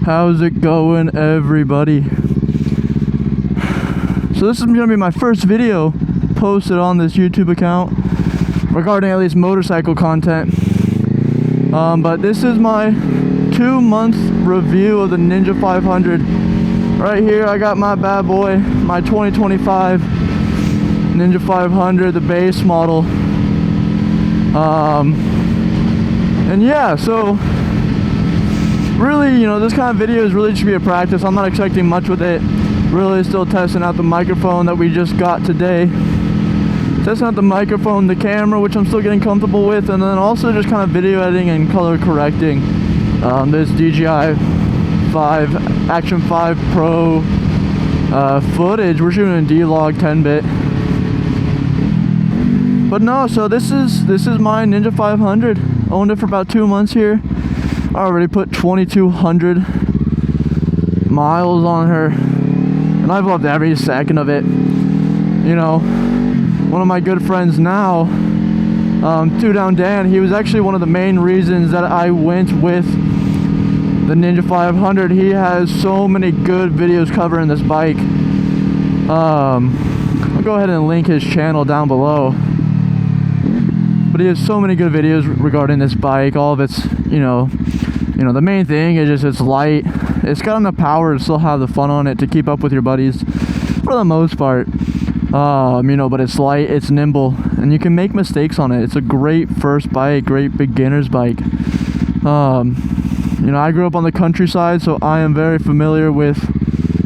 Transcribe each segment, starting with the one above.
How's it going, everybody? So this is gonna be my first video posted on this YouTube account regarding at least motorcycle content. But this is my 2-month review of the Ninja 500. Right here I got my bad boy, my 2025 Ninja 500, the base model. And yeah, so really, you know, this kind of video is really just be a practice. I'm not expecting much with it. Really still testing out the microphone that we just got today. Testing out the microphone, the camera, which I'm still getting comfortable with, and then also just kind of video editing and color correcting. This DJI Action 5 Pro footage. We're shooting in D-Log 10-bit. But no, so this is my Ninja 500. Owned it for about 2 months here. I already put 2,200 miles on her, and I've loved every second of it. You know, one of my good friends now, Two Down Dan, he was actually one of the main reasons that I went with the Ninja 500. He has so many good videos covering this bike. I'll go ahead and link his channel down below. But he has so many good videos regarding this bike. All of its, you know, the main thing is just it's light. It's got enough power to still have the fun on it to keep up with your buddies for the most part. You know, but it's light, it's nimble, and you can make mistakes on it. It's a great first bike, great beginner's bike. You know, I grew up on the countryside, so I am very familiar with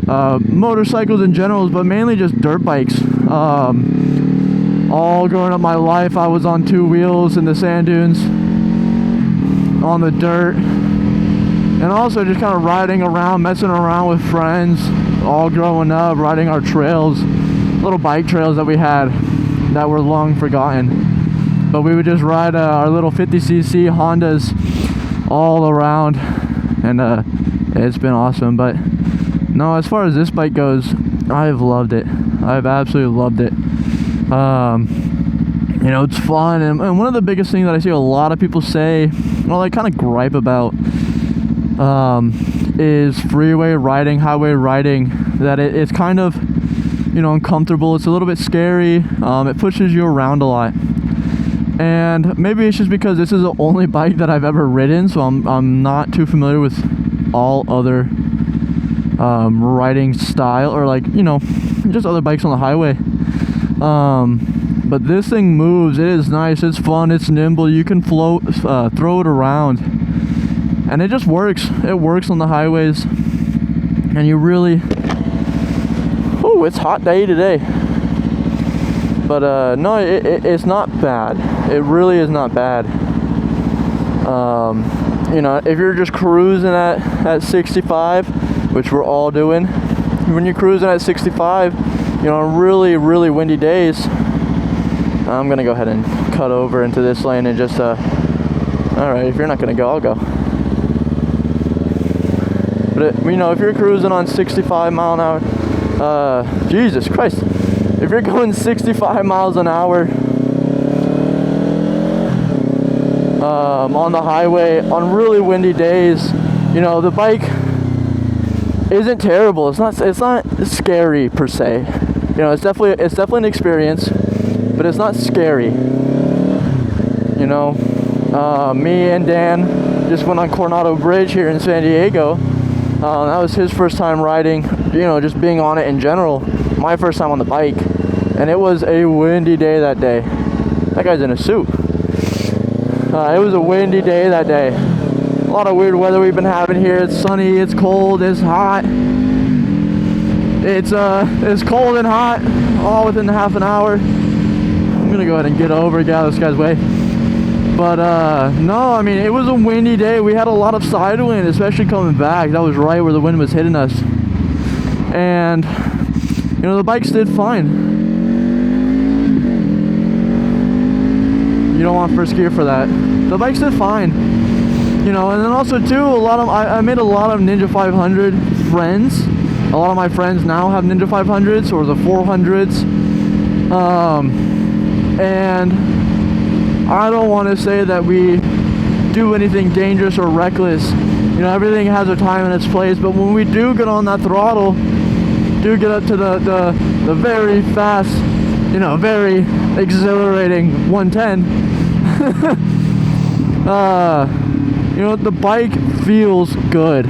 motorcycles in general, but mainly just dirt bikes. All growing up my life, I was on 2 wheels in the sand dunes, on the dirt, and also just kind of riding around, messing around with friends, all growing up, riding our trails, little bike trails that we had that were long forgotten. But we would just ride our little 50cc Hondas all around, and it's been awesome. But no, as far as this bike goes, I've loved it. I've absolutely loved it. You know, it's fun, and one of the biggest things that I see a lot of people say, well, I kind of gripe about, is freeway riding, highway riding, that it's kind of, you know, uncomfortable. It's a little bit scary. It pushes you around a lot, and maybe it's just because this is the only bike that I've ever ridden, so I'm not too familiar with all other riding style, or like, you know, just other bikes on the highway. But this thing moves. It is nice, it's fun, it's nimble, you can throw it around, and it just works. It works on the highways, and you really, oh, it's a hot day today. But no, it's not bad. It really is not bad. You know, if you're just cruising at 65, which we're all doing, when you're cruising at 65, you know, really windy days, I'm gonna go ahead and cut over into this lane and just all right, if you're not gonna go, I'll go. But you know, if you're cruising on 65 mile an hour, Jesus Christ, if you're going 65 miles an hour on the highway on really windy days, you know, the bike isn't terrible. It's not scary per se. You know, it's definitely an experience, but it's not scary. You know, me and Dan just went on Coronado Bridge here in San Diego. That was his first time riding, you know, just being on it in general. My first time on the bike, and it was a windy day that day. That guy's in a suit. It was a windy day that day. A lot of weird weather we've been having here. It's sunny, it's cold, it's hot. It's cold and hot, all within half an hour. I'm gonna go ahead and get out of this guy's way. But no, I mean, it was a windy day. We had a lot of side wind, especially coming back. That was right where the wind was hitting us. And you know, the bikes did fine. You don't want first gear for that. The bikes did fine. You know, and then also too, I made a lot of Ninja 500 friends. A lot of my friends now have Ninja 500s or the 400s. And I don't want to say that we do anything dangerous or reckless You know, everything has a time and its place, but when we do get on that throttle, do get up to the very fast, you know, very exhilarating 110, you know, the bike feels good.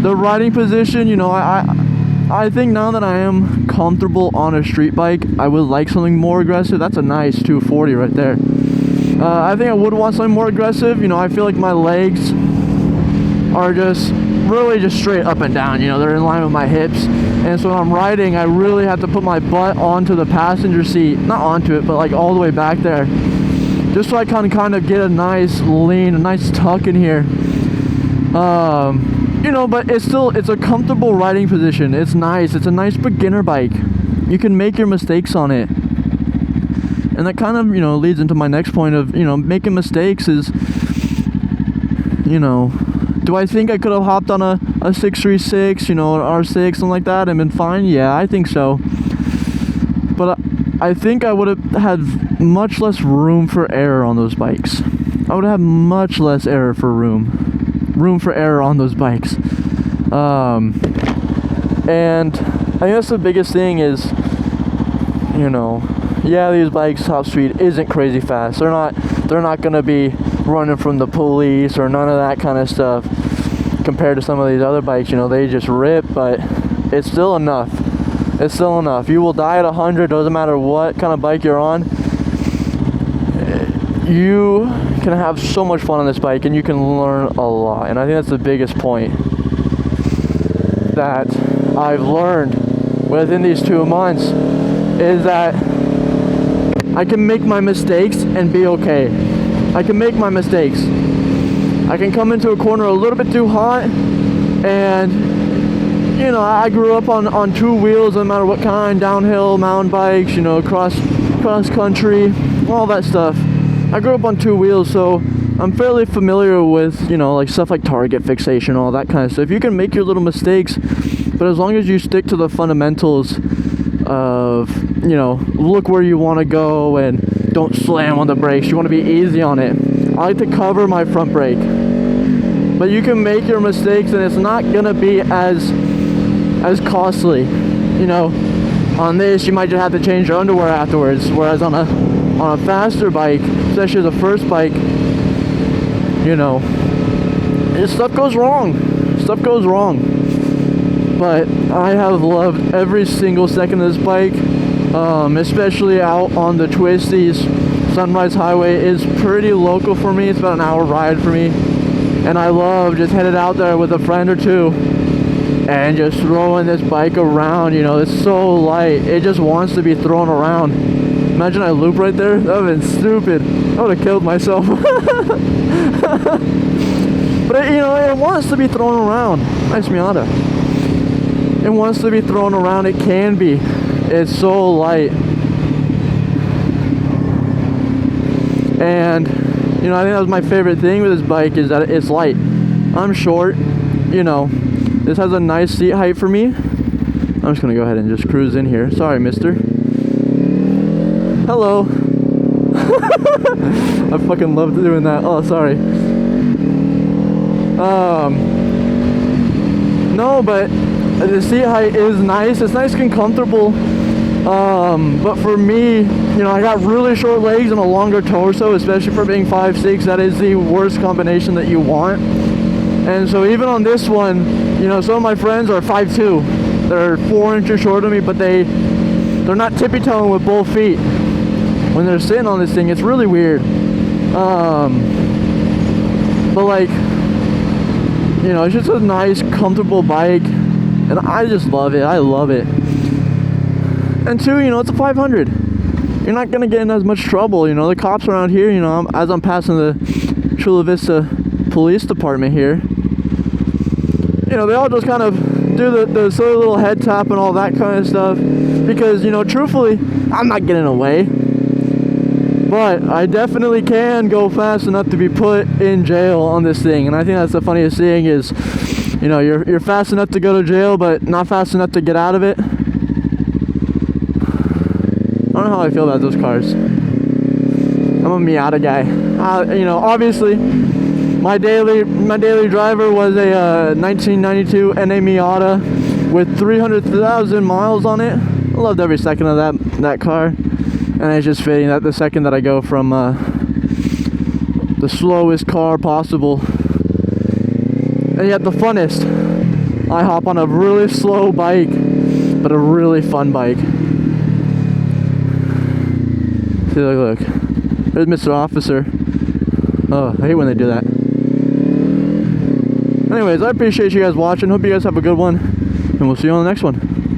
The riding position, you know, I think now that I am comfortable on a street bike, I would like something more aggressive. That's a nice 240 right there. I think I would want something more aggressive. You know, I feel like my legs are just really just straight up and down. You know, they're in line with my hips. And so when I'm riding, I really have to put my butt onto the passenger seat. Not onto it, but like all the way back there. Just so I can kind of get a nice lean, a nice tuck in here. You know, but it's a comfortable riding position. It's nice. It's a nice beginner bike. You can make your mistakes on it. And that kind of, you know, leads into my next point of, you know, making mistakes is, you know, do I think I could have hopped on a 636, you know, an R6, something like that, and been fine? Yeah, I think so. But I think I would have had much less room for error on those bikes. I would have much less room for error on those bikes. And I guess the biggest thing is, you know, yeah, these bikes top speed isn't crazy fast. They're not gonna be running from the police or none of that kind of stuff compared to some of these other bikes. You know, they just rip, but it's still enough. It's still enough. You will die at 100, doesn't matter what kind of bike you're on. You can have so much fun on this bike, and you can learn a lot. And I think that's the biggest point that I've learned within these 2 months, is that I can make my mistakes and be okay. I can make my mistakes. I can come into a corner a little bit too hot, and you know, I grew up on 2 wheels, no matter what kind, downhill, mountain bikes, you know, cross country, all that stuff. I grew up on 2 wheels, so I'm fairly familiar with, you know, like stuff like target fixation, all that kind of stuff. You can make your little mistakes, but as long as you stick to the fundamentals of, you know, look where you want to go and don't slam on the brakes. You want to be easy on it. I like to cover my front brake, but you can make your mistakes, and it's not gonna be as costly. You know, on this you might just have to change your underwear afterwards, whereas on a faster bike, especially the first bike, you know, stuff goes wrong. But I have loved every single second of this bike, especially out on the twisties. Sunrise Highway is pretty local for me. It's about an hour ride for me, and I love just headed out there with a friend or two and just throwing this bike around. You know, it's so light, it just wants to be thrown around. Imagine I loop right there. That would have been stupid. I would have killed myself. But you know, it wants to be thrown around. Nice Miata. It wants to be thrown around. It can be. It's so light. And you know, I think that was my favorite thing with this bike, is that it's light. I'm short, you know. This has a nice seat height for me. I'm just gonna go ahead and just cruise in here. Sorry, mister. Hello. I fucking love doing that. Oh, sorry. No, but the seat height is nice. It's nice and comfortable. But for me, you know, I got really short legs and a longer torso, especially for being 5'6". That is the worst combination that you want. And so even on this one, you know, some of my friends are 5'2". They're 4 inches shorter than me, but they're not tippy-toeing with both feet when they're sitting on this thing. It's really weird. But like, you know, it's just a nice, comfortable bike, and I just love it. I love it. And two, you know, it's a 500. You're not gonna get in as much trouble. You know, the cops around here, you know, as I'm passing the Chula Vista Police Department here, you know, they all just kind of do the silly little head tap and all that kind of stuff, because, you know, truthfully, I'm not getting away. But I definitely can go fast enough to be put in jail on this thing. And I think that's the funniest thing is, you know, you're fast enough to go to jail, but not fast enough to get out of it. I don't know how I feel about those cars. I'm a Miata guy. You know, obviously, My daily driver was a 1992 NA Miata with 300,000 miles on it. I loved every second of that car, and it's just fitting that the second that I go from the slowest car possible, and yet the funnest, I hop on a really slow bike, but a really fun bike. See, look. There's Mr. Officer. Oh, I hate when they do that. Anyways, I appreciate you guys watching. Hope you guys have a good one, and we'll see you on the next one.